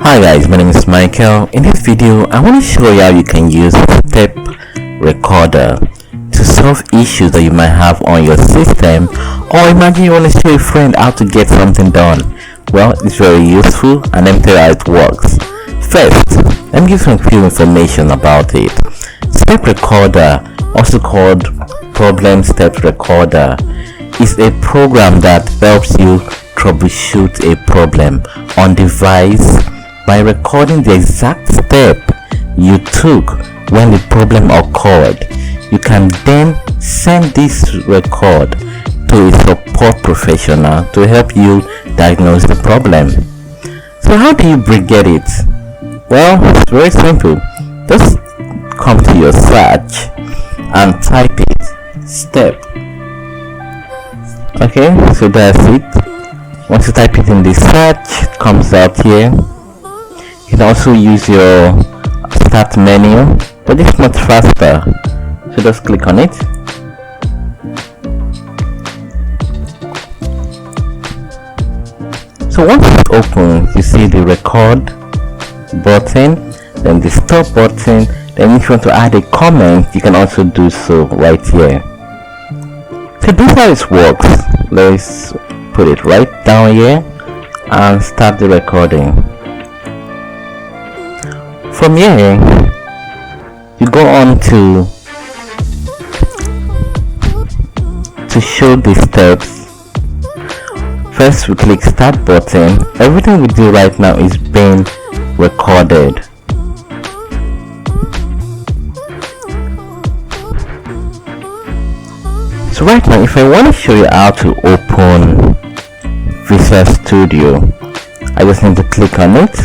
Hi guys, my name is Michael. In this video, I want to show you how you can use step recorder to solve issues that you might have on your system, or imagine you want to show a friend how to get something done. Well, it's very useful and let me tell you how it works. First, let me give you some few information about it. Step recorder, also called problem step recorder, is a program that helps you troubleshoot a problem on device by recording the exact step you took when the problem occurred. You can then send this record to a support professional to help you diagnose the problem. So how do you get it? Well, it's very simple. Just come to your search and type it, step. Okay, so that's it. Once you type it in the search, it comes out here. You can also use your start menu, but it's much faster, so just click on it. So once it's open, you see the record button, then the stop button. Then if you want to add a comment, you can also do so right here. So this is how it works. Let's put it right down here and start the recording. From here, you go on to show the steps. First, we click start button. Everything we do right now is being recorded. So right now, if I want to show you how to open Visual Studio, I just need to click on it.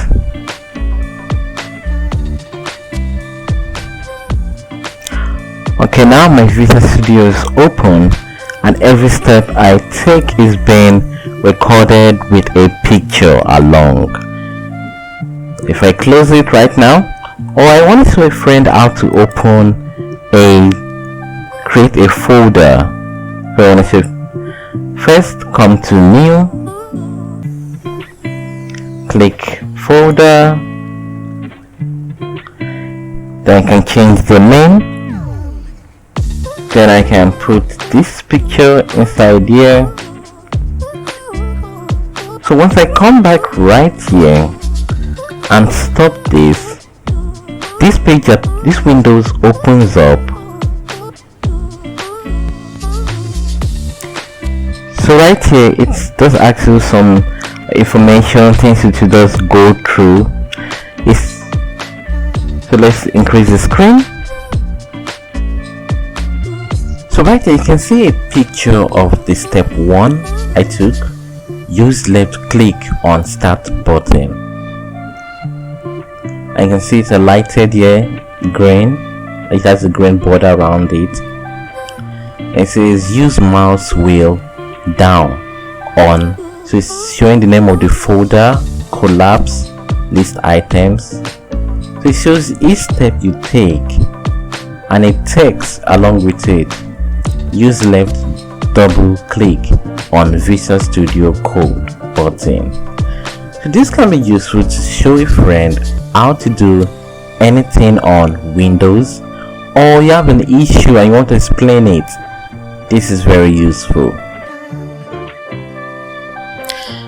Okay, now my Visual Studio is open and every step I take is being recorded with a picture along. If I close it right now, or I want to show a friend how to create a folder. So I want to show, first come to new, click folder, then I can change the name. Then I can put this picture inside here. So once I come back right here and stop this page, this windows opens up. So right here it does ask you some information, things you should just go through. So let's increase the screen. So right here you can see a picture of the step 1 I took. Use left click on start button. I can see it's highlighted here, green. It has a green border around it. It says use mouse wheel down on. So it's showing the name of the folder, collapse, list items. So it shows each step you take and it text along with it. Use left double click on Visual Studio Code button. So this can be useful to show a friend how to do anything on Windows, or you have an issue and you want to explain it. This is very useful.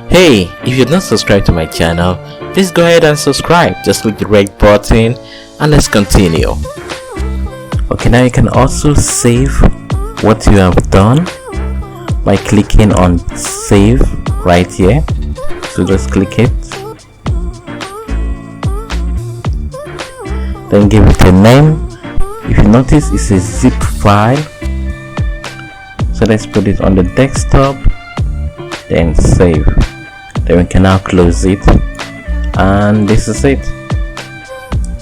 Hey, if you're not subscribed to my channel, please go ahead and subscribe. Just click the red button and let's continue. Okay, now you can also save what you have done by clicking on save right here. So just click it, then give it a name. If you notice, it's a zip file, so let's put it on the desktop, then save. Then we can now close it, and this is it.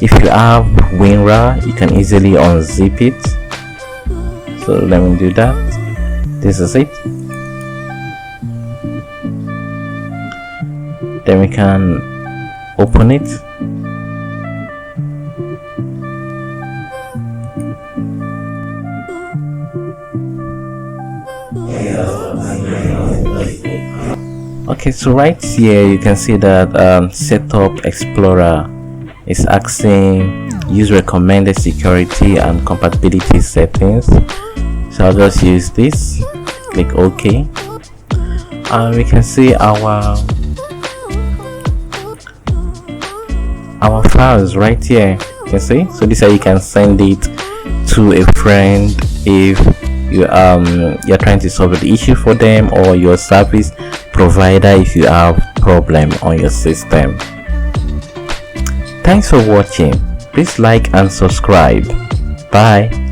If you have WinRAR, you can easily unzip it. So let me do that. This is it. Then we can open it. Okay, so right here you can see that setup explorer is asking use recommended security and compatibility settings. So I'll just use this, click OK, and we can see our files right here. You can see, so this is how you can send it to a friend if you're trying to solve the issue for them, or your service provider if you have problem on your system. Thanks for watching. Please like and subscribe. Bye.